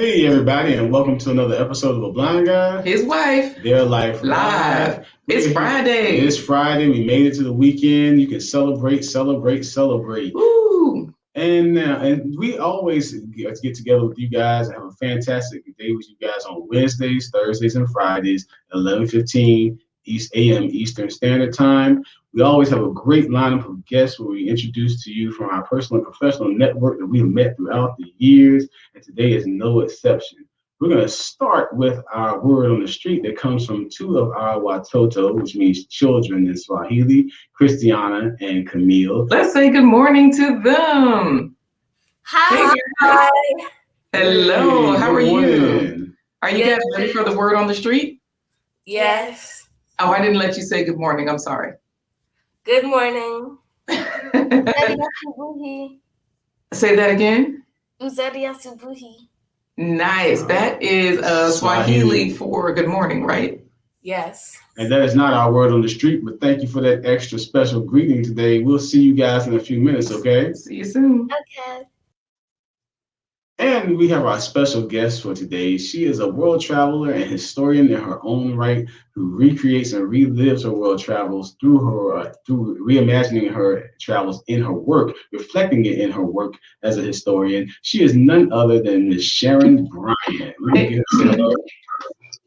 Hey everybody, and welcome to another episode of A Blind Guy, His wife, Their Life live. It's Friday. It's Friday. We made it to the weekend. You can celebrate. Woo! And we always get together with you guys and have a fantastic day with you guys on Wednesdays, Thursdays, and Fridays, 11:15 a.m. Eastern Standard Time. We always have a great lineup of guests where we introduce to you from our personal and professional network that we've met throughout the years, and today is no exception. We're going to start with our word on the street that comes from two of our Watoto, which means children in Swahili, Christiana and Camille. Let's say good morning to them. Hi. Hey, hello. Hey, how are morning. You? Are you guys ready for the word on the street? Yes. Oh, I didn't let you say good morning. I'm sorry. Good morning. Say that again. Uzadia Subuhi. Nice. That is Swahili for good morning, right? Yes. And that is not our word on the street, but thank you for that extra special greeting today. We'll see you guys in a few minutes, okay? See you soon. Okay. And we have our special guest for today. She is a world traveler and historian in her own right who recreates and relives her world travels through reimagining her travels in her work, reflecting it in her work as a historian. She is none other than Miss Sharon Bryant.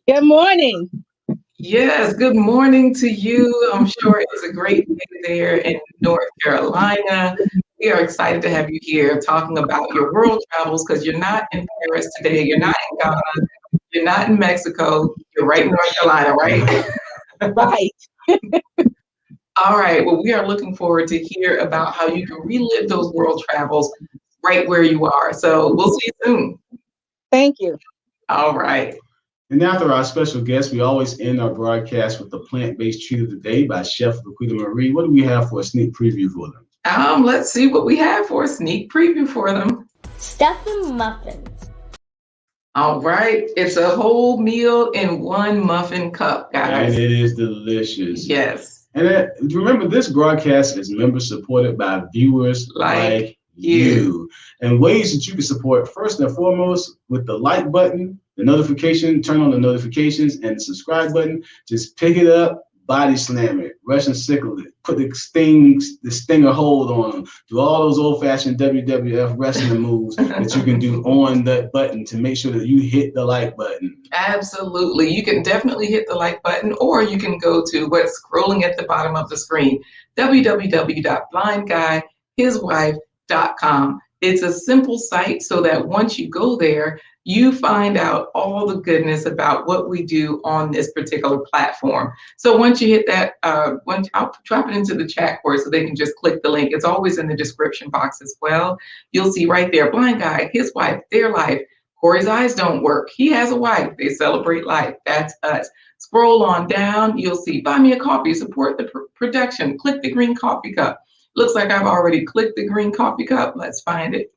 Good morning. Yes, good morning to you. I'm sure it's a great day there in North Carolina. We are excited to have you here talking about your world travels because you're not in Paris today, you're not in Ghana, you're not in Mexico, you're right in North Carolina, right? Right. All right, well, we are looking forward to hear about how you can relive those world travels right where you are. So we'll see you soon. Thank you. All right. And after our special guest, we always end our broadcast with the plant-based treat of the day by Chef LaQuita Marie. What do we have for a sneak preview for them? Let's see what we have for a sneak preview for them. Stuffing muffins. All right, it's a whole meal in one muffin cup, guys. And it is delicious. Yes. And remember, this broadcast is member supported by viewers like you. And ways that you can support, first and foremost, with the like button, the notification, turn on the notifications, and the subscribe button. Just pick it up, body slam it, Russian sickle it, put the stinger hold on them, do all those old-fashioned WWF wrestling moves that you can do on that button to make sure that you hit the like button. Absolutely. You can definitely hit the like button, or you can go to what's scrolling at the bottom of the screen, www.blindguyhiswife.com. It's a simple site so that once you go there, you find out all the goodness about what we do on this particular platform. So once you hit that, I'll drop it into the chat for it so they can just click the link. It's always in the description box as well. You'll see right there, Blind Guy, his wife, their life. Corey's eyes don't work. He has a wife. They celebrate life. That's us. Scroll on down. You'll see Buy Me a Coffee, support the production. Click the green coffee cup. Looks like I've already clicked the green coffee cup. Let's find it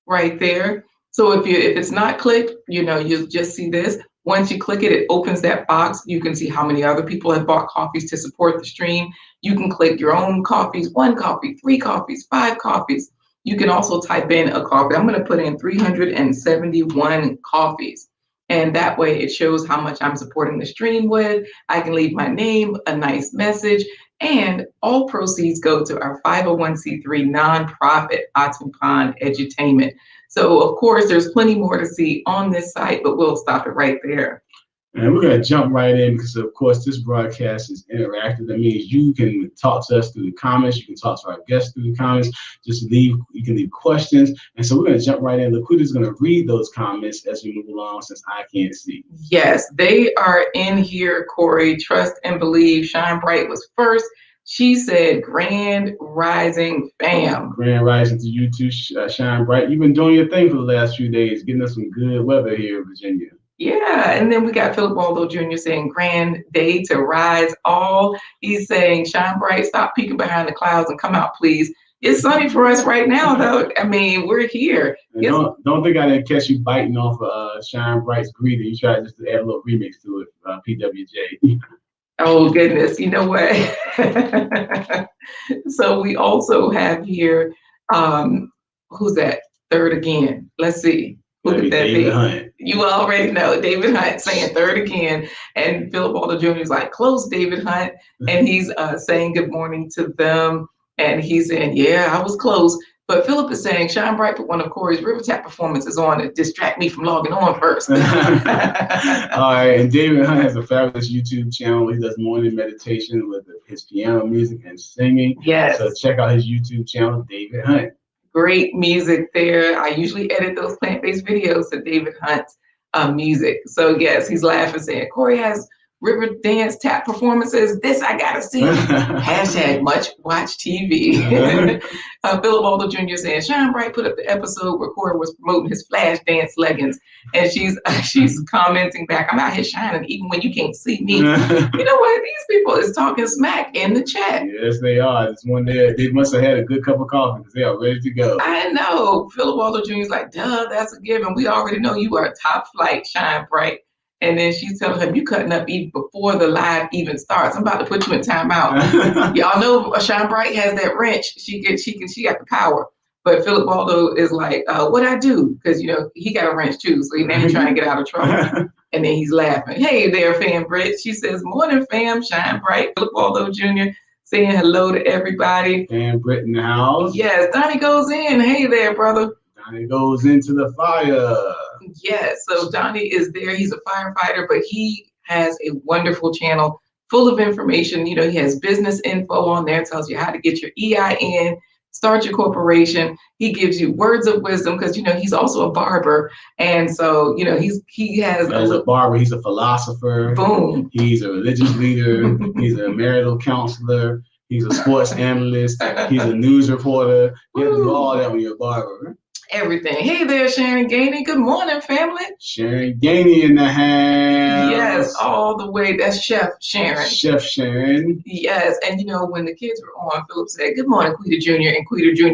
right there. So if it's not clicked, you'll just see this. Once you click it, it opens that box. You can see how many other people have bought coffees to support the stream. You can click your own coffees, 1 coffee, 3 coffees, 5 coffees. You can also type in a coffee. I'm going to put in 371 coffees. And that way it shows how much I'm supporting the stream with. I can leave my name, a nice message, and all proceeds go to our 501c3 nonprofit, Atupan Edutainment. So, of course, there's plenty more to see on this site, but we'll stop it right there. And we're going to jump right in because, of course, this broadcast is interactive. That means you can talk to us through the comments. You can talk to our guests through the comments. You can leave questions. And so we're going to jump right in. LaQuita is going to read those comments as we move along since I can't see. Yes, they are in here, Corey. Trust and believe. Shine Bright was first. She said, Grand Rising fam. Grand Rising to you too, Shine Bright. You've been doing your thing for the last few days, getting us some good weather here in Virginia. Yeah, and then we got Philip Waldo Jr. saying, grand day to rise all. He's saying, Shine Bright, stop peeking behind the clouds and come out, please. It's sunny for us right now, though. I mean, we're here. Don't think I didn't catch you biting off Shine Bright's greeting. You tried just to add a little remix to it, PWJ. Oh, goodness. You know what? So we also have here, who's that? Third again. Let's see. Who That'd could be that David be? Hunt. You already know David Hunt saying third again, and Philip Waldo Jr. is like, close, David Hunt, and he's saying good morning to them, and he's saying, yeah, I was close. But Philip is saying, shine bright for one of Corey's River Tap performances on to distract me from logging on first. All right, and David Hunt has a fabulous YouTube channel. He does morning meditation with his piano music and singing. Yes. So check out his YouTube channel, David Hunt. Great music there. I usually edit those plant-based videos to David Hunt's music. So yes, he's laughing saying, Corey has river dance tap performances. This I gotta see. Hashtag much watch TV. Philip Waldo Jr. saying, Shine Bright put up the episode where Corey was promoting his flash dance leggings. And she's commenting back, I'm out here shining even when you can't see me. You know what? These people is talking smack in the chat. Yes, they are. It's one there. They must have had a good cup of coffee because they are ready to go. I know. Philip Waldo Jr. is like, duh, that's a given. We already know you are top flight, Shine Bright. And then she's telling him, you cutting up even before the live even starts. I'm about to put you in timeout. Y'all know Shine Bright has that wrench. She got the power. But Philip Waldo is like, what'd I do? Because, he got a wrench too. So now he's trying to get out of trouble. And then he's laughing. Hey there, fam Britt. She says, morning, fam, Shine Bright. Philip Waldo Jr. saying hello to everybody. Fam Britt in the house. Yes, Donnie goes in. Hey there, brother. Donnie goes into the fire. Yes, so Donnie is there. He's a firefighter, but he has a wonderful channel full of information. He has business info on there, tells you how to get your EIN, start your corporation. He gives you words of wisdom because, he's also a barber. And so, he has a barber, he's a philosopher. Boom. He's a religious leader. He's a marital counselor. He's a sports analyst. He's a news reporter. You have to do all that when you're a barber. Everything. Hey there, Sharon Gainey. Good morning, family. Sharon Gainey in the house. Yes, all the way. That's Chef Sharon. Chef Sharon. Yes, and when the kids were on, Philip said, good morning, Quita Jr. and Quita Jr.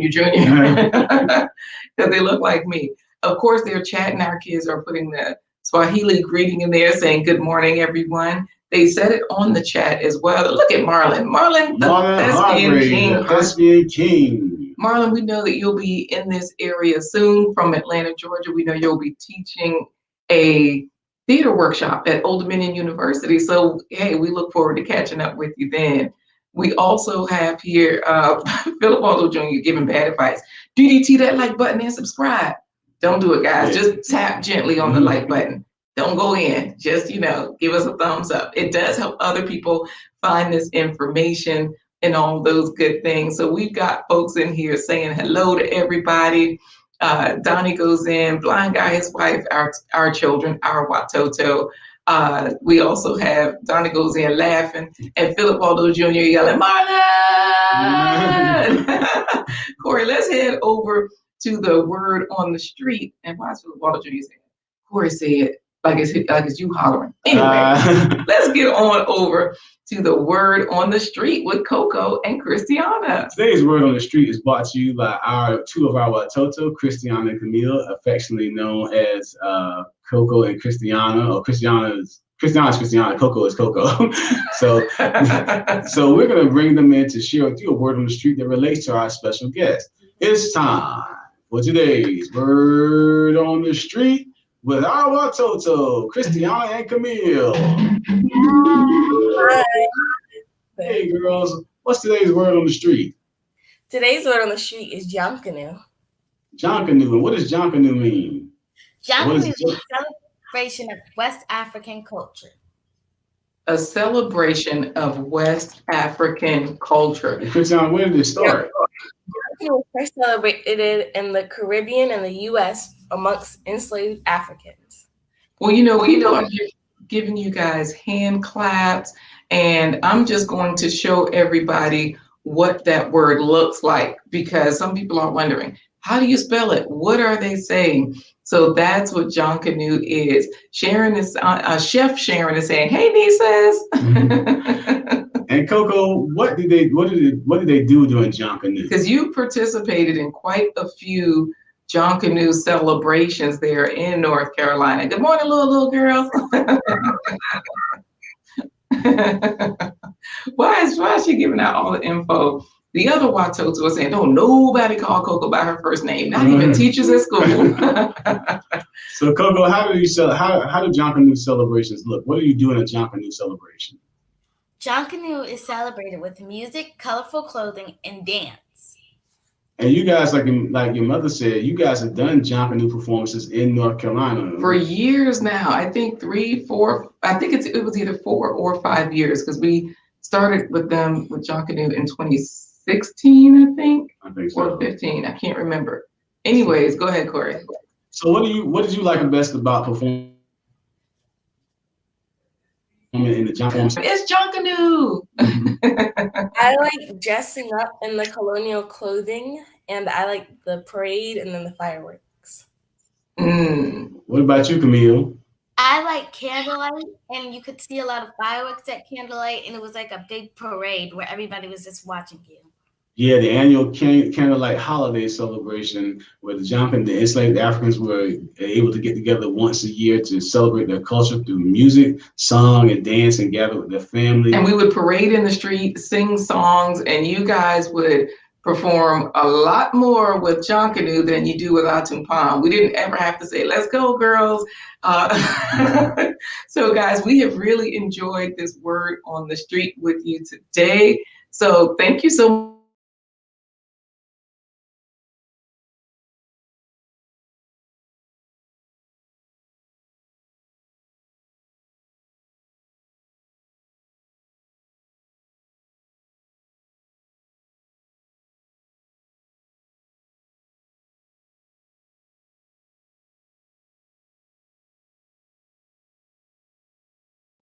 Because they look like me. Of course, they're chatting. Our kids are putting the Swahili greeting in there saying, good morning, everyone. They said it on the chat as well. Look at Marlon. Marlon, the thespian king. Marlon, we know that you'll be in this area soon from Atlanta, Georgia. We know you'll be teaching a theater workshop at Old Dominion University. So, hey, we look forward to catching up with you then. We also have here Philip Waldo Jr. giving bad advice. DDT that like button and subscribe. Don't do it, guys. Just tap gently on the like button. Don't go in. Just, give us a thumbs up. It does help other people find this information and all those good things. So we've got folks in here saying hello to everybody. Donnie goes in, blind guy, his wife, our children, our Watoto. We also have Donnie goes in laughing and Philip Waldo Jr. yelling, Marlon! Corey, let's head over to the word on the street. And why is Philip Waldo Jr. saying? Corey said, like it's you hollering. Anyway, let's get on over to the word on the street with Coco and Christiana. Today's word on the street is brought to you by two of our Watoto, Christiana and Camille, affectionately known as Coco and Christiana, or Christiana is Christiana, Coco is Coco. So we're going to bring them in to share with you a word on the street that relates to our special guest. It's time for today's word on the street with our Watoto, Christiana and Camille. Hi. Hey girls, what's today's word on the street? Today's word on the street is Jonkonnu. Jonkonnu, and what does Jonkonnu mean? Jonkonnu is a celebration of West African culture. A celebration of West African culture. And Christiana, where did it start? Jonkonnu was first celebrated in the Caribbean and the U.S. amongst enslaved Africans. Well, I'm giving you guys hand claps, and I'm just going to show everybody what that word looks like, because some people are wondering, how do you spell it? What are they saying? So that's what Jonkonnu is. Sharon is Chef Sharon is saying, "Hey, nieces." And Coco, what did they do during Jonkonnu? Because you participated in quite a few Jonkonnu celebrations there in North Carolina. Good morning, little girls. Why is she giving out all the info? The other Watoto was saying, don't nobody call Coco by her first name, not even teachers at school. So Coco, how do Jonkonnu celebrations look? What do you do in a Jonkonnu celebration? Jonkonnu is celebrated with music, colorful clothing, and dance. And you guys, like your mother said, you guys have done Jonkonnu performances in North Carolina For years now. I think 3, 4. I think it was either 4 or 5 years because we started with them with Jonkonnu in 2016, I think, so. or 15. I can't remember. Anyways, go ahead, Corey. So what did you like best about performing in the Jonkonnu? It's Jonkonnu. I like dressing up in the colonial clothing, and I like the parade and then the fireworks. What about you, Camille? I like candlelight, and you could see a lot of fireworks at candlelight, and it was like a big parade where everybody was just watching you. Yeah, the annual candlelight holiday celebration where the enslaved Africans were able to get together once a year to celebrate their culture through music, song, and dance and gather with their family. And we would parade in the street, sing songs, and you guys would perform a lot more with Jonkonnu than you do with Atumpam. We didn't ever have to say, let's go, girls. So guys, we have really enjoyed this word on the street with you today. So thank you so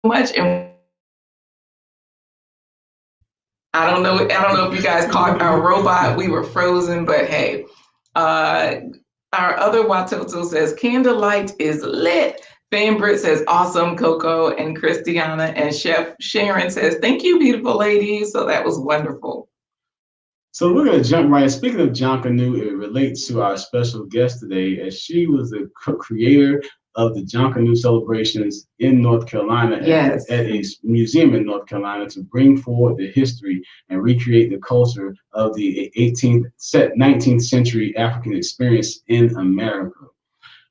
much. And I don't know if you guys caught our robot. We were frozen, but hey. Our other Watoto says, candlelight is lit. Fanbrit says, awesome, Coco and Christiana. And Chef Sharon says, thank you, beautiful ladies. So that was wonderful. So we're going to jump right in. Speaking of Jonkonnu, it relates to our special guest today, as she was the creator of the Jonkonnu celebrations in North Carolina at a museum in North Carolina to bring forward the history and recreate the culture of the 19th century African experience in America.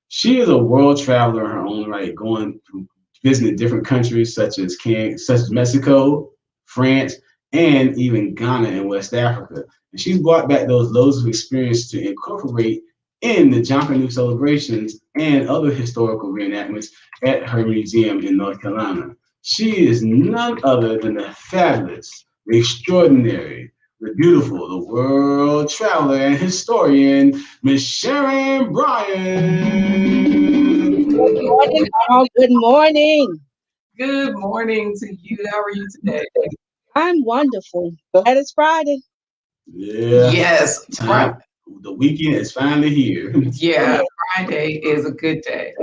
She is a world traveler in her own right, going to visiting different countries such as Mexico, France, and even Ghana and West Africa. And she's brought back those loads of experience to incorporate in the Jonkonnu celebrations and other historical reenactments at her museum in North Carolina. She is none other than the fabulous, the extraordinary, the beautiful, the world traveler and historian, Miss Sharon Bryant. Good morning, all. Good morning. Good morning to you. How are you today? I'm wonderful. Glad it's Friday. Yeah. Yes. The weekend is finally here. Yeah, Friday is a good day.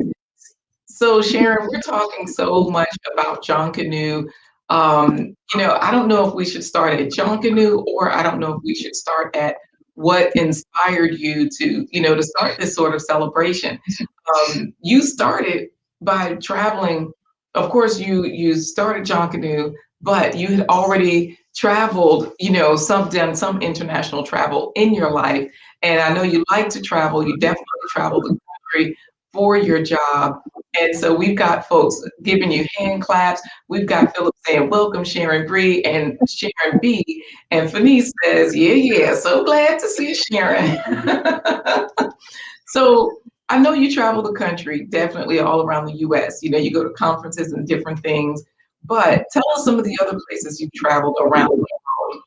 So Sharon, we're talking so much about Jonkonnu. I don't know if we should start at Jonkonnu, or I don't know if we should start at what inspired you to start this sort of celebration. You started by traveling. Of course, you started Jonkonnu, but you had already traveled, done some international travel in your life. And I know you like to travel. You definitely travel the country for your job. And so we've got folks giving you hand claps. We've got Philip saying, welcome, Sharon Bree and Sharon B. And Fanice says, yeah, so glad to see you, Sharon. So I know you travel the country, definitely all around the U.S. You go to conferences and different things. But tell us some of the other places you've traveled around the world.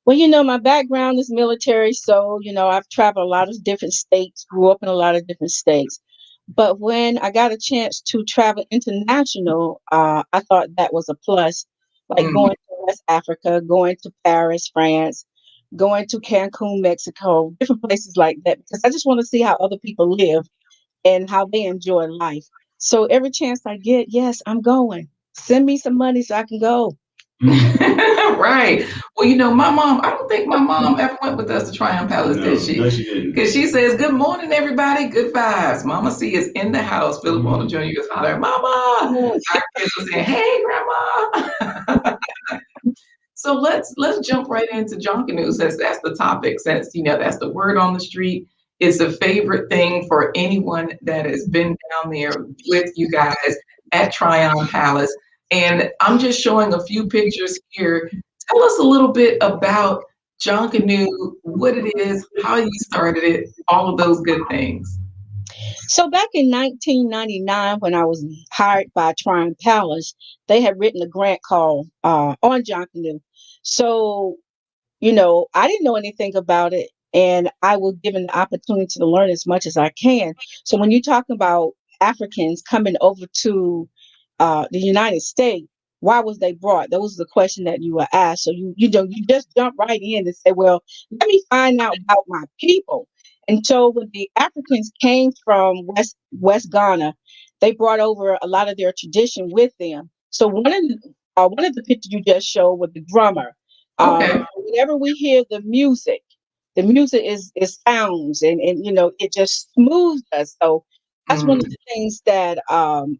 Well, my background is military, so, I've traveled a lot of different states, grew up in a lot of different states. But when I got a chance to travel international, I thought that was a plus, like going to West Africa, going to Paris, France, going to Cancun, Mexico, different places like that, because I just want to see how other people live and how they enjoy life. So every chance I get, yes, I'm going. Send me some money so I can go. Right. Well, my mom, I don't think my mom ever went with us to Tryon Palace, did she? No, she didn't. Because she says, good morning, everybody. Good vibes. Mama C is in the house. Philip Walter Jr. is hollering, Mama. Our kids are saying, hey, Grandma. So let's jump right into Jonkonnu, since that's the topic, since that's the word on the street. It's a favorite thing for anyone that has been down there with you guys at Tryon Palace. And I'm just showing a few pictures here. Tell us a little bit about Jonkonnu, what it is, how you started it, all of those good things. So back in 1999, when I was hired by Tryon Palace, they had written a grant call on Jonkonnu. So I didn't know anything about it, and I was given the opportunity to learn as much as I can. So when you talk about Africans coming over to the United States, why was they brought? That was the question that you were asked. So you just jump right in and say, well, let me find out about my people. And so when the Africans came from West Ghana, they brought over a lot of their tradition with them. So one of the pictures you just showed with the drummer. Okay. Whenever we hear the music is sounds and it just smooths us. So that's one of Mm, the things that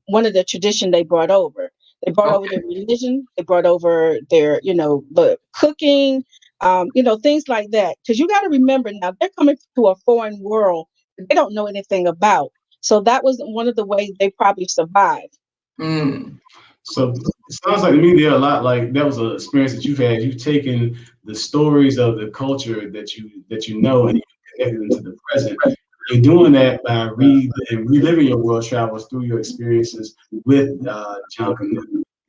one of the tradition they brought over. They brought over okay. their religion. They brought over their the cooking, things like that. Because you got to remember now they're coming to a foreign world that they don't know anything about. So that was one of the ways they probably survived. Mm. So it sounds like to me they're a lot like that was an experience that you've had. You've taken the stories of the culture that you know and you connected them to the present. You're doing that by reliving your world travels through your experiences with Jonkonnu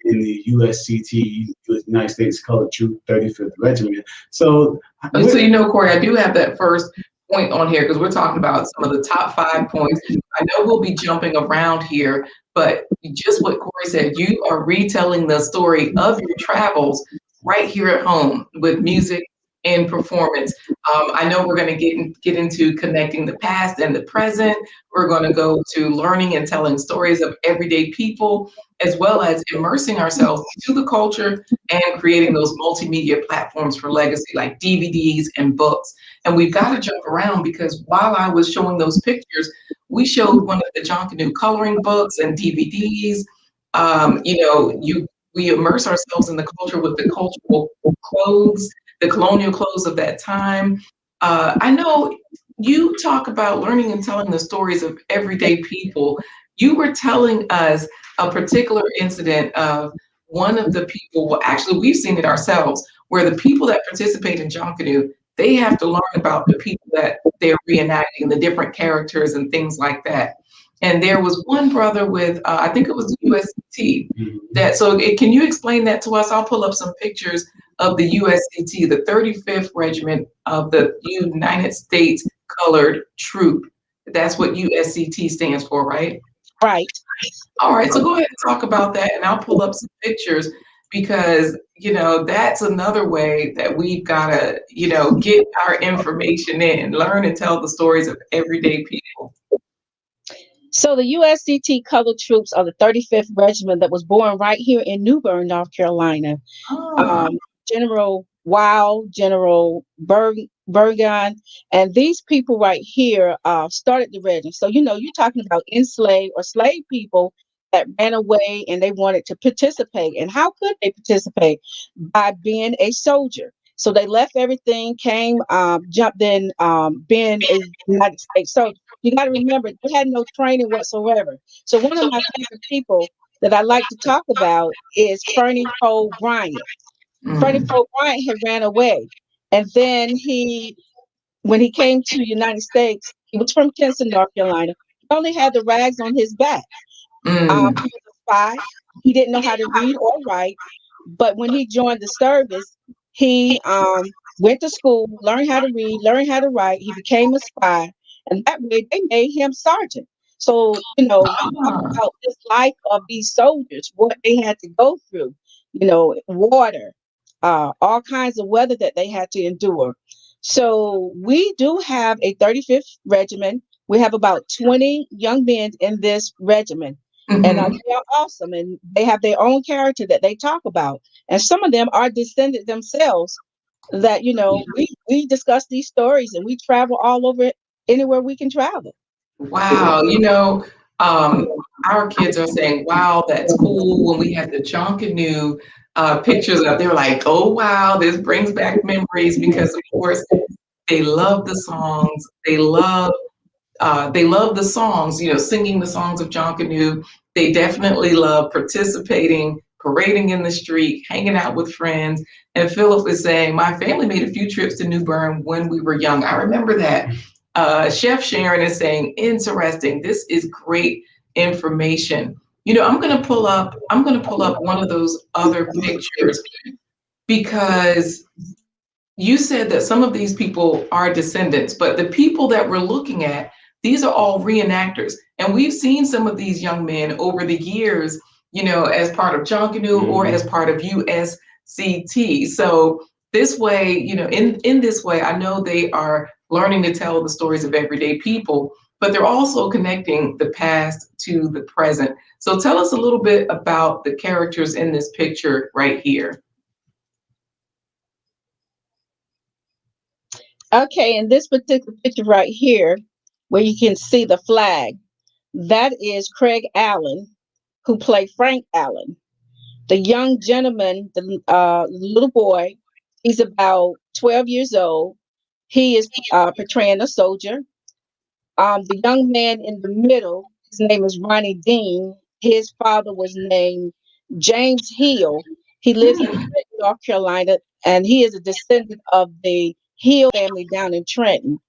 in the U.S.C.T. United States Colored Troop 35th Regiment. So, So, what, Corey, I do have that first point on here because we're talking about some of the top 5 points. I know we'll be jumping around here, but just what Corey said, you are retelling the story of your travels right here at home with music and performance. I know we're going to get into connecting the past and the present. We're going to go to learning and telling stories of everyday people, as well as immersing ourselves into the culture and creating those multimedia platforms for legacy like DVDs and books. And we've got to jump around because while I was showing those pictures, we showed one of the Jonkonnu coloring books and DVDs. We immerse ourselves in the culture with the cultural clothes, the colonial clothes of that time. I know you talk about learning and telling the stories of everyday people. You were telling us a particular incident of one of the people, well, actually, we've seen it ourselves, where the people that participate in Jonkonnu, they have to learn about the people that they're reenacting, the different characters and things like that. And there was one brother with, I think it was the U.S.C.T. Can you explain that to us? I'll pull up some pictures of the U.S.C.T., the 35th Regiment of the United States Colored Troop. That's what U.S.C.T. stands for, right? Right. All right, so go ahead and talk about that, and I'll pull up some pictures because, that's another way that we've got to, get our information in, learn and tell the stories of everyday people. So the U.S.C.T. colored troops are the 35th Regiment that was born right here in New Bern, North Carolina. Ah, um, General Wow, General Bergen, and these people right here started the regiment. So you're talking about enslaved or slave people that ran away and they wanted to participate. And how could they participate? By being a soldier. So they left everything, came, jumped in, being a United States soldier. You got to remember, they had no training whatsoever. So one of my favorite people that I like to talk about is Fernie Cole Bryant. Freddie mm, Poe Bryant had ran away. And then when he came to the United States, he was from Kinston, North Carolina. He only had the rags on his back. mm. He was a spy. He didn't know how to read or write. But when he joined the service, he went to school, learned how to read, learned how to write. He became a spy. And that way they made him sergeant. So, you talk Ah, about this life of these soldiers, what they had to go through, water, all kinds of weather that they had to endure. So we do have a 35th regiment. We have about 20 young men in this regiment. And mhm. they are awesome. And they have their own character that they talk about. And some of them are descended themselves that, we discuss these stories and we travel all over anywhere we can travel. Wow, our kids are saying, wow, that's cool. When we had the Jonkonnu pictures up, they were like, oh, wow, this brings back memories because, of course, They love the songs. They love the songs, singing the songs of Jonkonnu. They definitely love participating, parading in the street, hanging out with friends. And Philip is saying, my family made a few trips to New Bern when we were young. I remember that. Chef Sharon is saying, interesting. This is great information. I'm going to pull up one of those other pictures because you said that some of these people are descendants, but the people that we're looking at, these are all reenactors. And we've seen some of these young men over the years, as part of Jonkonnu or as part of U.S.C.T. So this way, in this way, I know they are learning to tell the stories of everyday people, but they're also connecting the past to the present. So tell us a little bit about the characters in this picture right here. Okay, in this particular picture right here, where you can see the flag, that is Craig Allen, who played Frank Allen. The young gentleman, the little boy, he's about 12 years old. He is portraying a soldier. The young man in the middle, his name is Ronnie Dean. His father was named James Hill. He lives in Trenton, North Carolina, and he is a descendant of the Hill family down in Trenton.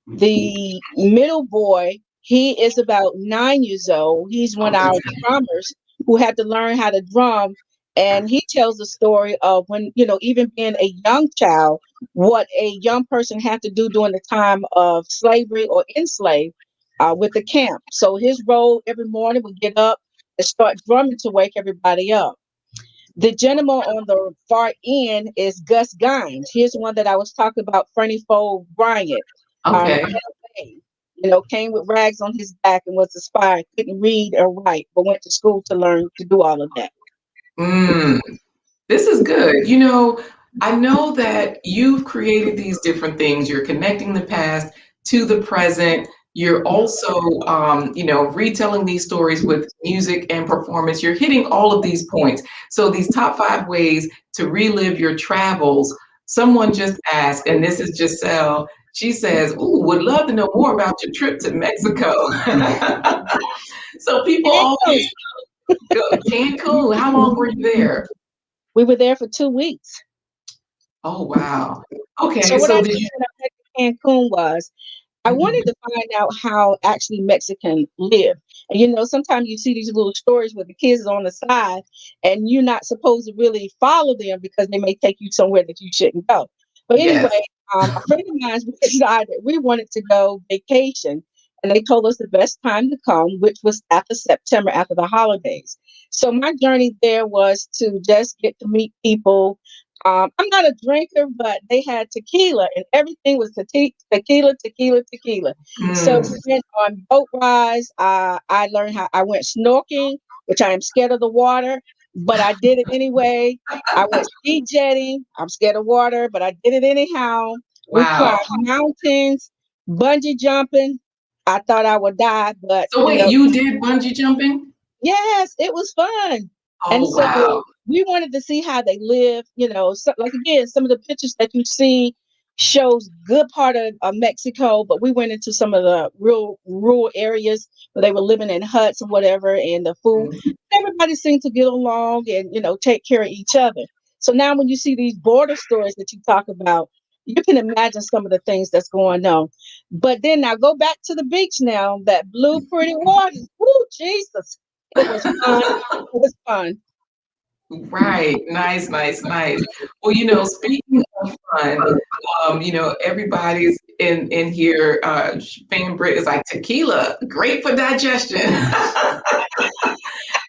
The middle boy, he is about 9 years old. He's one of our drummers who had to learn how to drum. And he tells the story of when, even being a young child, what a young person had to do during the time of slavery or enslaved with the camp. So his role every morning would get up and start drumming to wake everybody up. The gentleman on the far end is Gus Gines. Here's the one that I was talking about, Fernie Fold Bryant. Okay. Came with rags on his back and was a spy, couldn't read or write, but went to school to learn to do all of that. This is good. I know that you've created these different things. You're connecting the past to the present. You're also, retelling these stories with music and performance. You're hitting all of these points. So these top 5 ways to relive your travels. Someone just asked, and this is Giselle. She says, "Ooh, would love to know more about your trip to Mexico." So people always go Cancun. How long were you there? We were there for 2 weeks. Oh, wow. Okay, So what so I did did you? when I went to Cancun was I wanted to find out how actually Mexican live. And sometimes you see these little stories where the kids are on the side and you're not supposed to really follow them because they may take you somewhere that you shouldn't go. But Yes. anyway, a friend of mine decided we wanted to go vacation. And they told us the best time to come, which was after September, after the holidays. So my journey there was to just get to meet people. I'm not a drinker, but they had tequila and everything was tequila, tequila, tequila. So Mm, we went on boat rides. I learned how I went snorkeling, which I am scared of the water, but I did it anyway. I went ski jetting. I'm scared of water, but I did it anyhow. We wow. climbed mountains, bungee jumping. I thought I would die, but So wait, you did bungee jumping? yes, it was fun. And Oh, so wow. we wanted to see how they live, like again, some of the pictures that you see shows good part of Mexico, but we went into some of the real rural areas where they were living in huts or whatever, and the food, Mm. everybody seemed to get along and, take care of each other. So now when you see these border stories that you talk about, you can imagine some of the things that's going on. But then now go back to the beach now, that blue pretty water. Woo, Jesus. It was fun. It was fun. Right. Nice, nice, nice. Well, speaking of fun, everybody's in here. Fan Brit is like tequila, great for digestion.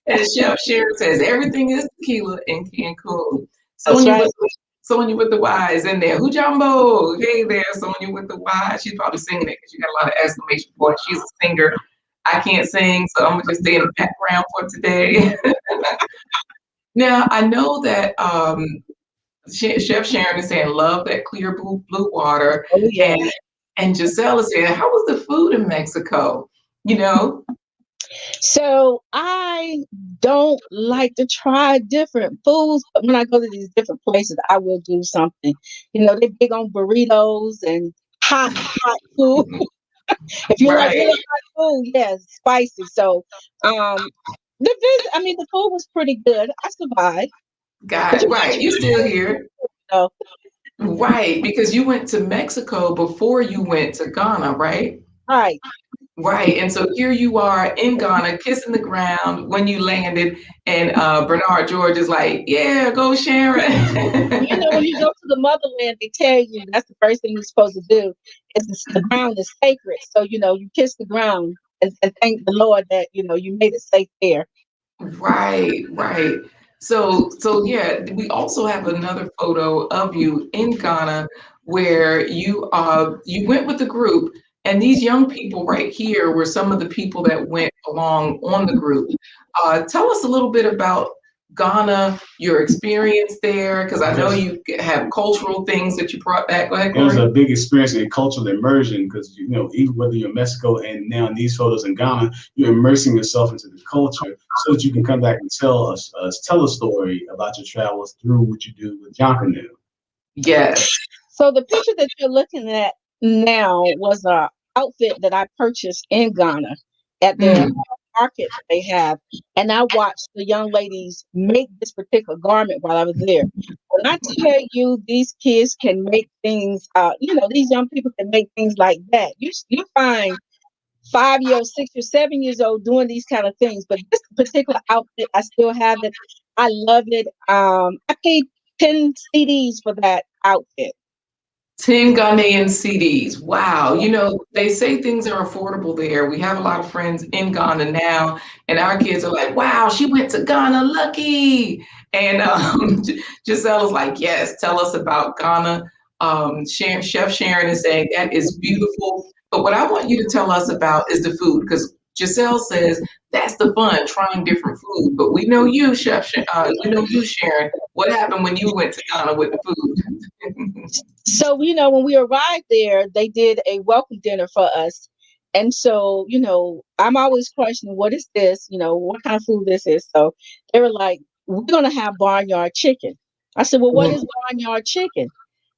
And Chef Sharon says everything is tequila in Cancun. That's Sonia right. with Sonia with the Y's in there. Hujambo. Hey there, Sonia with the Y. She's probably singing it because she got a lot of exclamation points. She's a singer. I can't sing, so I'm gonna just stay in the background for today. Now I know that Chef Sharon is saying love that clear blue water, Oh, and yes. Giselle is saying how was the food in Mexico? You know, So I don't like to try different foods, but when I go to these different places, I will do something. They're big on burritos and hot food. If you like Right. really hot food, yes, spicy. So, the food was pretty good. I survived. But Got you right. You still here. know, Right. Because you went to Mexico before you went to Ghana, right? right. Right. And so here you are in Ghana, kissing the ground when you landed, and Bernard George is like, yeah, go Sharon. When you go to the motherland, they tell you that's the first thing you're supposed to do. The ground is sacred, so you kiss the ground and thank the Lord that you made it safe there. Right, right. So yeah, we also have another photo of you in Ghana where you went with the group, and these young people right here were some of the people that went along on the group. Tell us a little bit about Ghana, your experience there, because I know Yes. you have cultural things that you brought back. Go ahead, It was Corey. a big experience in cultural immersion because even whether you're in Mexico and now in these photos in Ghana, you're immersing yourself into the culture so that you can come back and tell a story about your travels through what you do with Jonkonnu. Yes. So the picture that you're looking at now was a outfit that I purchased in Ghana at their Mm. market that they have, and I watched the young ladies make this particular garment while I was there. When I tell you these kids can make things, these young people can make things like that. You find 5 year old, 6 or 7 years old doing these kind of things, but this particular outfit, I still have it. I love it. I paid 10 CDs for that outfit. 10 Ghanaian CDs. Wow. They say things are affordable there. We have a lot of friends in Ghana now, and our kids are like, wow, she went to Ghana, lucky. And Giselle is like, yes, tell us about Ghana. Chef Sharon is saying that is beautiful. But what I want you to tell us about is the food, because Giselle says that's the fun, trying different food. But we know you, we know you, Sharon. What happened when you went to Ghana with the food? So, when we arrived there, they did a welcome dinner for us. And so, I'm always questioning what is this, what kind of food this is. So they were like, we're going to have barnyard chicken. I said, well, what is barnyard chicken?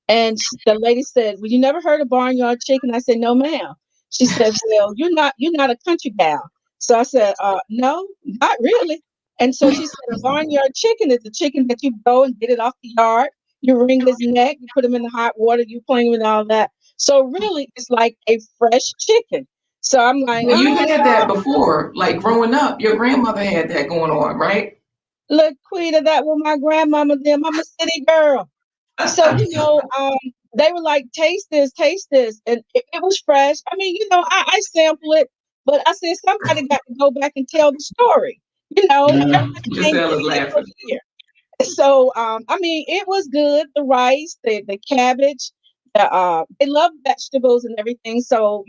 And the lady said, well, you never heard of barnyard chicken? I said, no, ma'am. She said, well, you're not a country gal. So I said, no, not really. And so she said, a barnyard chicken is a chicken that you go and get it off the yard. You wring his neck, you put him in the hot water, you clean him and all that. So really, it's like a fresh chicken. So I'm like, Well, you had that before, like growing up. Your grandmother had that going on, right? LaQuita, that was my grandmama. Them, I'm a city girl. So, they were like, taste this. And it was fresh. I mean, I sample it, but I said, somebody got to go back and tell the story. Yeah. Everybody can't Giselle get is it over laughing. here. So, it was good. The rice, the cabbage, they love vegetables and everything. So,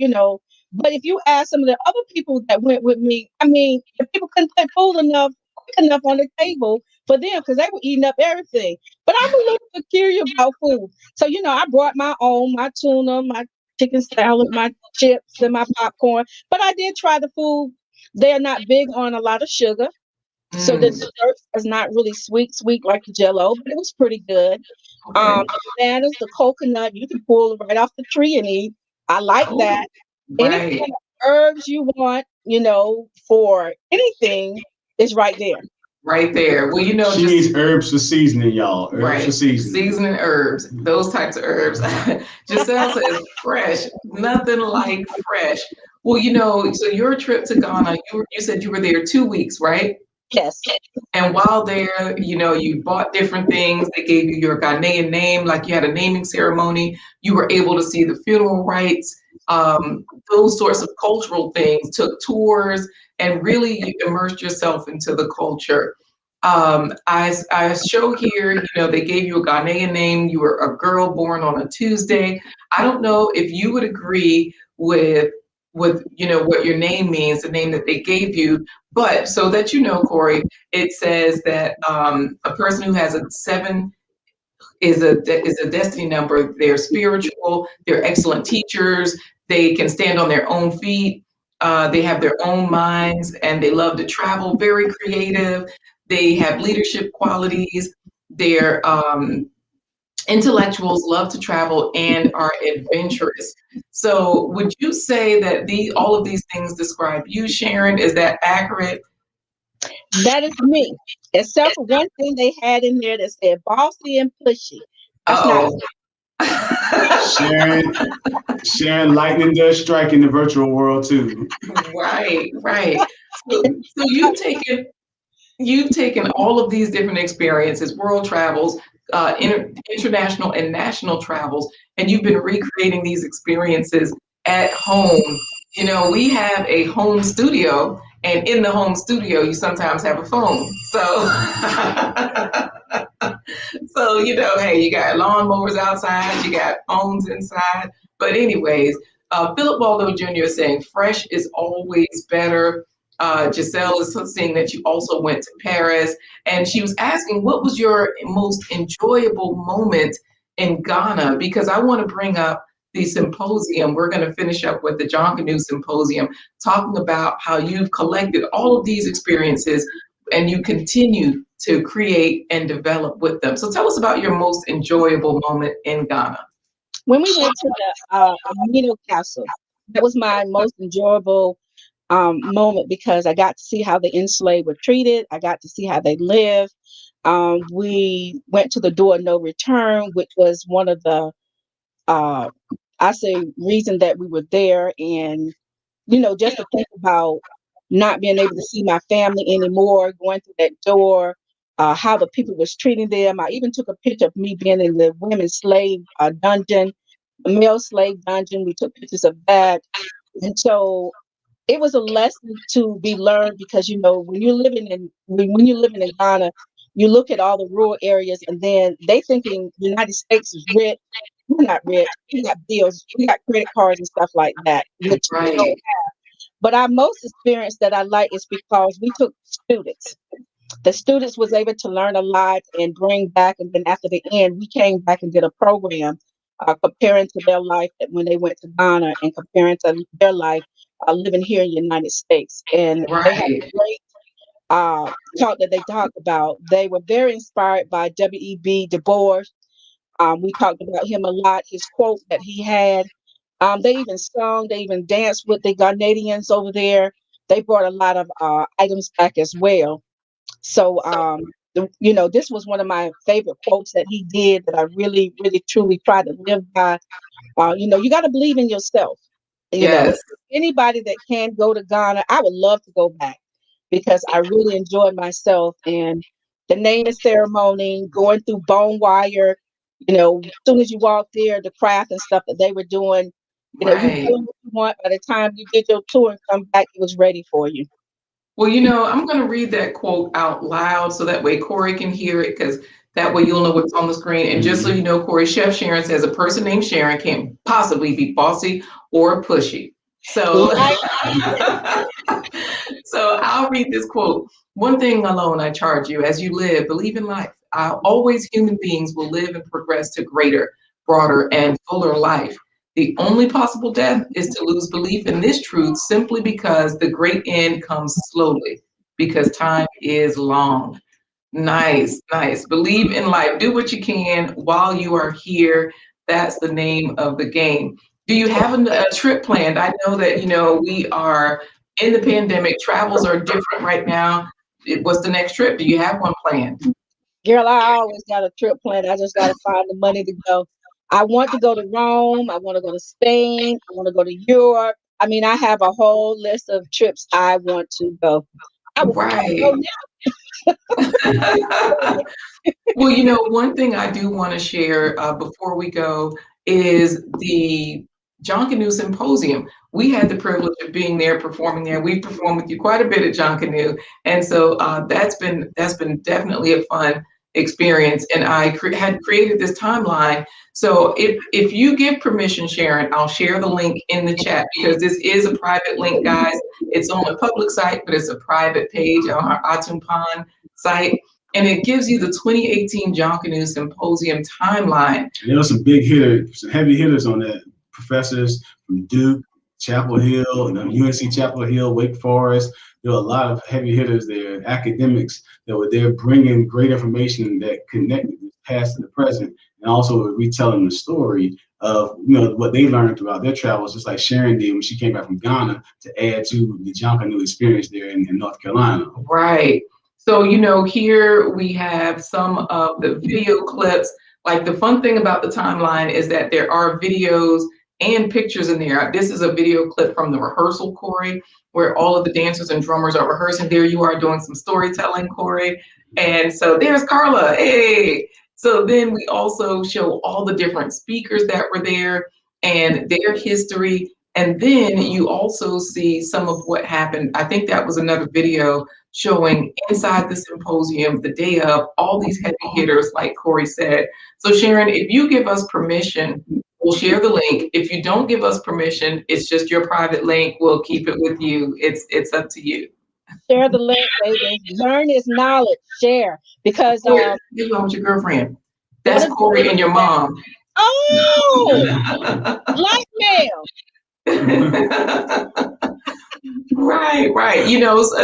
but if you ask some of the other people that went with me, the people couldn't put food quick enough on the table for them because they were eating up everything. But I'm a little peculiar about food. So, I brought my tuna, my chicken salad, my chips, and my popcorn. But I did try the food. They're not big on a lot of sugar. So the Mm, dessert is not really sweet like the Jello, but it was pretty good. okay. The bananas, the coconut, you can pull right off the tree and eat. I like Oh, that. Any right, kind of herbs you want, for anything is right there. right there. Well, She just needs herbs for seasoning, y'all. Herbs for right. seasoning. Seasoning herbs, those types of herbs. Giselle says fresh, nothing like fresh. Well, so your trip to Ghana, you said you were there 2 weeks, right? Yes. And while there, you bought different things. They gave you your Ghanaian name, like you had a naming ceremony. You were able to see the funeral rites, those sorts of cultural things, took tours, and really you immersed yourself into the culture. I show here, they gave you a Ghanaian name. You were a girl born on a Tuesday. I don't know if you would agree with what your name means, the name that they gave you, but so that Corey, it says that a person who has a 7 is a destiny number. They're spiritual. They're excellent teachers. They can stand on their own feet. They have their own minds, and they love to travel. Very creative. They have leadership qualities. They're intellectuals, love to travel, and are adventurous. So would you say that all of these things describe you, Sharon? Is that accurate? That is me. Except for one thing they had in there that said bossy and pushy. That's not Oh. Sharon, Sharon, lightning does strike in the virtual world too. Right, right. So you've taken all of these different experiences, world travels, international and national travels, and you've been recreating these experiences at home. We have a home studio, and in the home studio, you sometimes have a phone. So, hey, you got lawnmowers outside, you got phones inside. But anyways, Philip Waldo Jr. is saying fresh is always better. Giselle is saying that you also went to Paris, and she was asking what was your most enjoyable moment in Ghana, because I want to bring up the symposium. We're going to finish up with the Jonkonnu Symposium, talking about how you've collected all of these experiences and you continue to create and develop with them. So tell us about your most enjoyable moment in Ghana. when we went to the Amino Castle. That was my most enjoyable moment because I got to see how the enslaved were treated. I got to see how they live. We went to the door of no return, which was one of the uh, I say reason that we were there, and just to think about not being able to see my family anymore, going through that door, how the people was treating them. I even took a picture of me being in the women's slave dungeon, the male slave dungeon. We took pictures of that, and so it was a lesson to be learned because when you're living when you're living in Ghana, you look at all the rural areas, and then they thinking the United States is rich. We're not rich. We got bills. We got credit cards and stuff like that, which we don't. Right, But our most experience that I like is because we took students. The students was able to learn a lot and bring back, and then after the end, we came back and did a program comparing to their life when they went to Ghana and comparing to their life living here in the United States. And they had right, a great talk that they talked about. They were very inspired by W.E.B. Du Bois. We talked about him a lot, his quote that he had. They even sung, they even danced with the Ghanaians over there. They brought a lot of items back as well. So, this was one of my favorite quotes that he did that I really, really, truly tried to live by. You got to believe in yourself. yes, Anybody that can go to Ghana, I would love to go back because I really enjoyed myself and the naming ceremony, going through bone wire. As soon as you walk there, the craft and stuff that they were doing, you right. doing what you want. By the time you did your tour and come back, it was ready for you. Well, I'm going to read that quote out loud so that way Corey can hear it, because that way you'll know what's on the screen. And just so you know, Corey, Chef Sharon says a person named Sharon can't possibly be bossy or pushy. So, Right. so I'll read this quote. One thing alone I charge you: as you live, believe in life. Always human beings will live and progress to greater, broader, and fuller life. The only possible death is to lose belief in this truth simply because the great end comes slowly, because time is long. Nice, nice. Believe in life. Do what you can while you are here. That's the name of the game. Do you have a trip planned? I know that, we are in the pandemic. Travels are different right now. What's the next trip? Do you have one planned? Girl, I always got a trip planned. I just got to find the money to go. I want to go to Rome. I want to go to Spain. I want to go to Europe. I mean, I have a whole list of trips I want to go. I will Right. go Well, one thing I do want to share before we go is the Jonkonnu Symposium. We had the privilege of being there, performing there. We performed with you quite a bit at Jonkonnu, and so that's been definitely a fun experience. And I had created this timeline. So if you give permission, Sharon, I'll share the link in the chat, because this is a private link, guys. It's on a public site, but it's a private page on our Atumpan site. And it gives you the 2018 Jonkonnu Symposium timeline. There were some big hitters, some heavy hitters on that. Professors from Duke, Chapel Hill, UNC Chapel Hill, Wake Forest. There were a lot of heavy hitters there, academics that were there bringing great information that connected past to the present, and also retelling the story of what they learned throughout their travels, just like Sharon did when she came back from Ghana, to add to the Jonkonnu experience there in North Carolina. Right. So, here we have some of the video clips. Like, the fun thing about the timeline is that there are videos and pictures in there. This is a video clip from the rehearsal, Corey, where all of the dancers and drummers are rehearsing. There you are doing some storytelling, Corey. And so there's Carla. Hey. So then we also show all the different speakers that were there and their history. And then you also see some of what happened. I think that was another video showing inside the symposium the day of, all these heavy hitters, like Corey said. So Sharon, if you give us permission, we'll share the link. If you don't give us permission, it's just your private link. We'll keep it with you. It's up to you. Share the link, baby. Learn is knowledge. Share. Because you're with your girlfriend. That's Corey and your mom. Oh, blackmail. Right.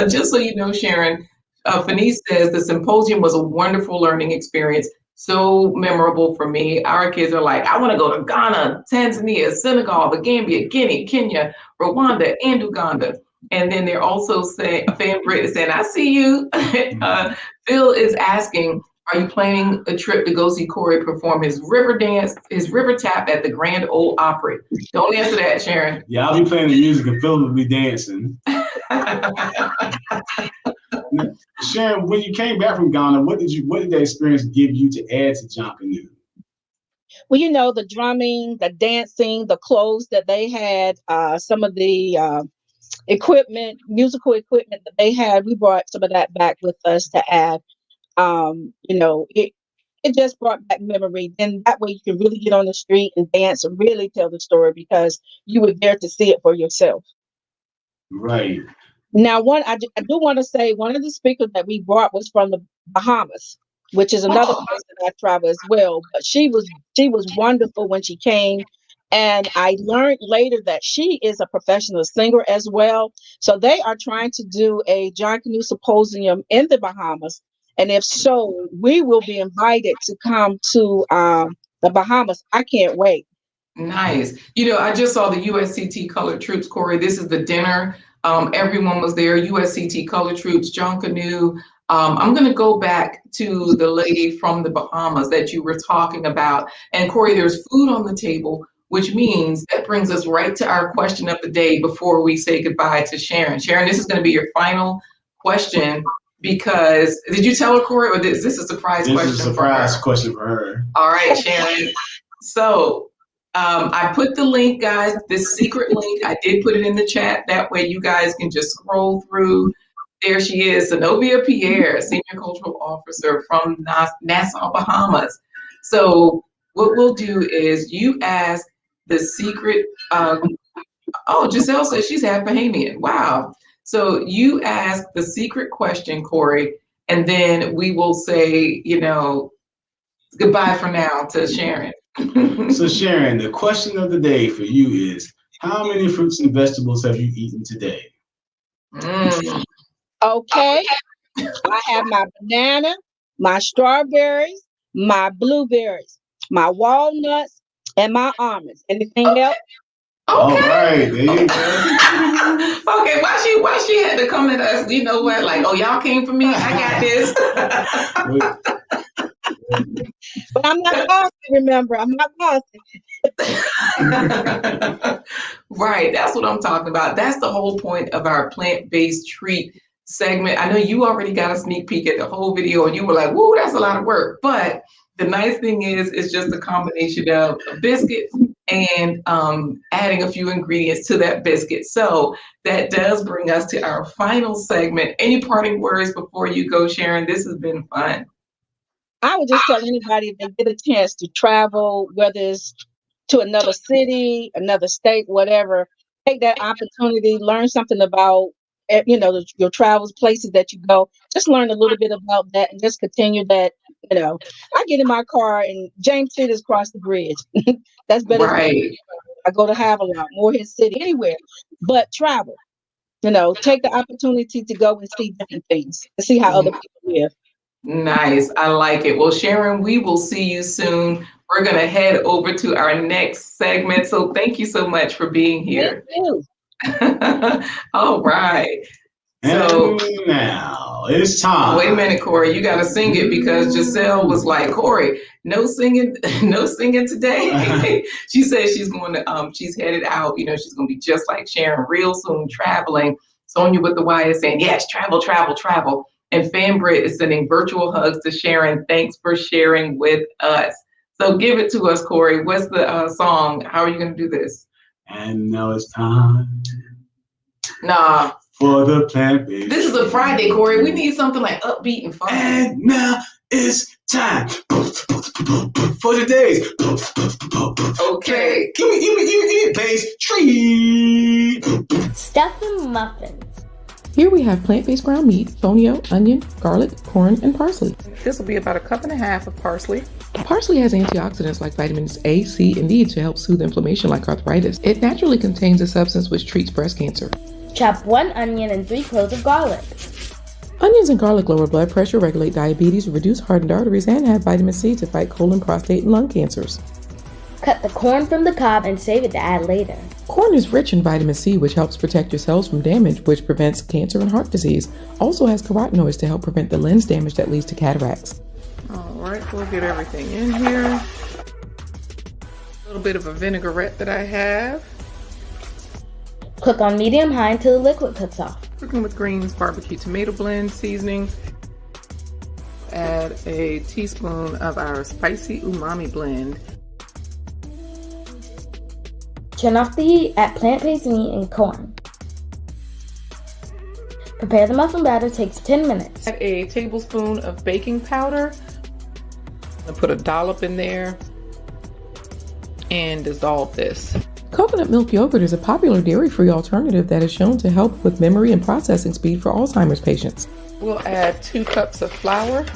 Just so you know, Sharon, Fanice says the symposium was a wonderful learning experience, so memorable for me. Our kids are like, I want to go to Ghana, Tanzania, Senegal, the Gambia, Guinea, Kenya, Rwanda, and Uganda. And then they're also saying, a fan Brit is saying, I see you. Phil is asking, are you planning a trip to go see Corey perform his river tap at the Grand Ole Opry? Don't answer that, Sharon. Yeah, I'll be playing the music and Phil will be dancing. Sharon, when you came back from Ghana, what did that experience give you to add to Jonkonnu? Well, the drumming, the dancing, the clothes that they had, some of the musical equipment that they had, we brought some of that back with us to add. It just brought back memory. And that way you can really get on the street and dance and really tell the story because you were there to see it for yourself. Right. Now, I do want to say one of the speakers that we brought was from the Bahamas, which is another place that I travel as well. But she was wonderful when she came. And I learned later that she is a professional singer as well. So they are trying to do a Jonkonnu Symposium in the Bahamas. And if so, we will be invited to come to the Bahamas. I can't wait. Nice. I just saw the U.S.C.T. colored troops, Corey. This is the dinner. Everyone was there. U.S.C.T. colored troops, Jonkonnu. I'm going to go back to the lady from the Bahamas that you were talking about. And Corey, there's food on the table, which means that brings us right to our question of the day before we say goodbye to Sharon. Sharon, this is going to be your final question. Because did you tell her, Corey, or is this a surprise question? This is a surprise question for her. All right, Sharon. So I put the link, guys, this secret link. I did put it in the chat. That way you guys can just scroll through. There she is, Zenobia Pierre, Senior Cultural Officer from Nassau, Bahamas. So what we'll do is you ask the secret. Giselle says she's half Bahamian. Wow. So you ask the secret question, Corey, and then we will say, goodbye for now to Sharon. So Sharon, the question of the day for you is, how many fruits and vegetables have you eaten today? Okay. I have my banana, my strawberries, my blueberries, my walnuts, and my almonds. Anything else? Okay. All right, there you go. Okay, why she had to come at us? You know what? Like, y'all came for me. I got this. But I'm not bossy, remember. I'm not bossy. Right, that's what I'm talking about. That's the whole point of our plant-based treat segment. I know you already got a sneak peek at the whole video and you were like, whoa, that's a lot of work. But the nice thing is, it's just a combination of a biscuit and adding a few ingredients to that biscuit. So that does bring us to our final segment. Any parting words before you go, Sharon? This has been fun. I would just tell anybody if they get a chance to travel, whether it's to another city, another state, whatever, take that opportunity, learn something about, your travels, places that you go. Just learn a little bit about that and just continue that. I get in my car and James City is across the bridge. That's better. Right. I go to Havelock, Morehead City, anywhere, but travel. Take the opportunity to go and see different things, to see how other people live. Nice. I like it. Well, Sharon, we will see you soon. We're going to head over to our next segment. So thank you so much for being here. Thank you. All right. And now it's time. Wait a minute, Corey. You got to sing it because Giselle was like, Corey, no singing, no singing today. She says she's going to, she's headed out. You know, she's going to be just like Sharon real soon, traveling. Sonia with the Y is saying, yes, travel, travel, travel. And Fanbrit is sending virtual hugs to Sharon. Thanks for sharing with us. So give it to us, Corey. What's the song? How are you going to do this? And now it's time. Nah. For the plant-based. This is a Friday, Corey. We need something like upbeat and fun. And now it's time for today's. Okay. Give me base treat. Stuffing muffins. Here we have plant-based ground meat, fonio, onion, garlic, corn, and parsley. This will be about 1.5 cups of parsley. Parsley has antioxidants like vitamins A, C, and D to help soothe inflammation like arthritis. It naturally contains a substance which treats breast cancer. Chop 1 onion and 3 cloves of garlic. Onions and garlic lower blood pressure, regulate diabetes, reduce hardened arteries, and have vitamin C to fight colon, prostate, and lung cancers. Cut the corn from the cob and save it to add later. Corn is rich in vitamin C, which helps protect your cells from damage, which prevents cancer and heart disease. Also has carotenoids to help prevent the lens damage that leads to cataracts. All right, we'll get everything in here. A little bit of a vinaigrette that I have. Cook on medium-high until the liquid cooks off. Cooking with greens, barbecue tomato blend seasoning. Add a teaspoon of our spicy umami blend. Turn off the heat, add plant-based meat and corn. Prepare the muffin batter, takes 10 minutes. Add a tablespoon of baking powder. And put a dollop in there and dissolve this. Coconut milk yogurt is a popular dairy-free alternative that is shown to help with memory and processing speed for Alzheimer's patients. We'll add 2 cups of flour.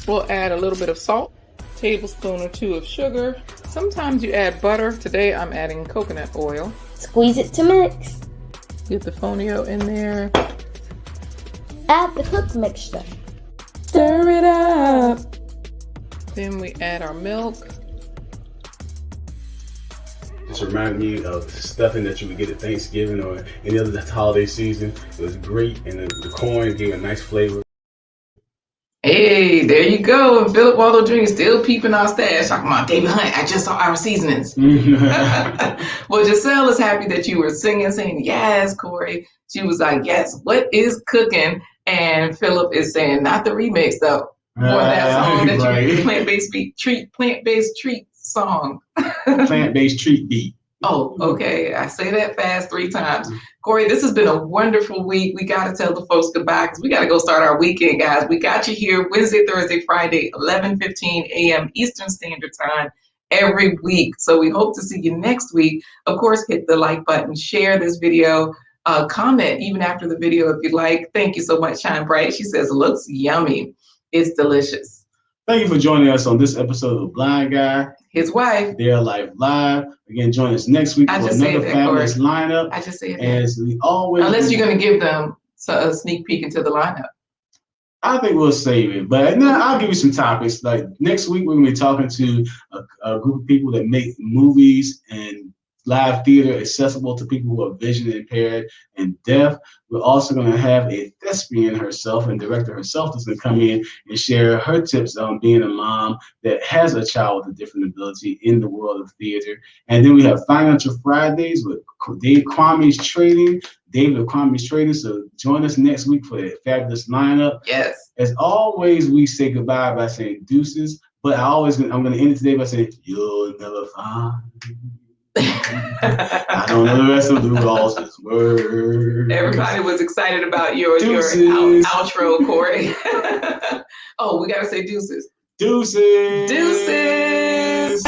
We'll add a little bit of salt, a tablespoon or 2 of sugar. Sometimes you add butter. Today I'm adding coconut oil. Squeeze it to mix. Get the fonio in there. Add the cooked mixture. Stir it up. Then we add our milk. Just reminded me of stuffing that you would get at Thanksgiving or any other holiday season. It was great, and the corn gave a nice flavor. Hey, there you go. And Philip Waldo Jr. still peeping our stash. Talking about David Hunt. I just saw our seasonings. Well, Giselle is happy that you were singing, saying, yes, Corey. She was like, yes, what is cooking? And Philip is saying, not the remix, though. Or that song that right. you plant-based treat song. Plant-based treat beat. Oh, okay. I say that fast 3 times. Corey, this has been a wonderful week. We got to tell the folks goodbye because we got to go start our weekend, guys. We got you here Wednesday, Thursday, Friday, 11:15 a.m. Eastern Standard Time every week. So we hope to see you next week. Of course, hit the like button, share this video, comment even after the video if you'd like. Thank you so much, Shine Bright. She says, looks yummy. It's delicious. Thank you for joining us on this episode of Blind Guy, His wife. Their Life Live. Again, join us next week for another fabulous lineup. I just said that. As we always Unless you're going to give them a sneak peek into the lineup. I think we'll save it, but now I'll give you some topics. Like next week, we're going to be talking to a group of people that make movies and live theater accessible to people who are vision impaired and deaf. We're also going to have a thespian herself and director herself that's going to come in and share her tips on being a mom that has a child with a different ability in the world of theater. And then we have Financial Fridays with David of Kwame's Trading. So join us next week for a fabulous lineup. Yes. As always, we say goodbye by saying deuces, but I'm going to end it today by saying, you'll never find. I don't know the rest of the Rawls' words. Everybody was excited about your outro, Corey. Oh, we gotta say deuces. Deuces. Deuces.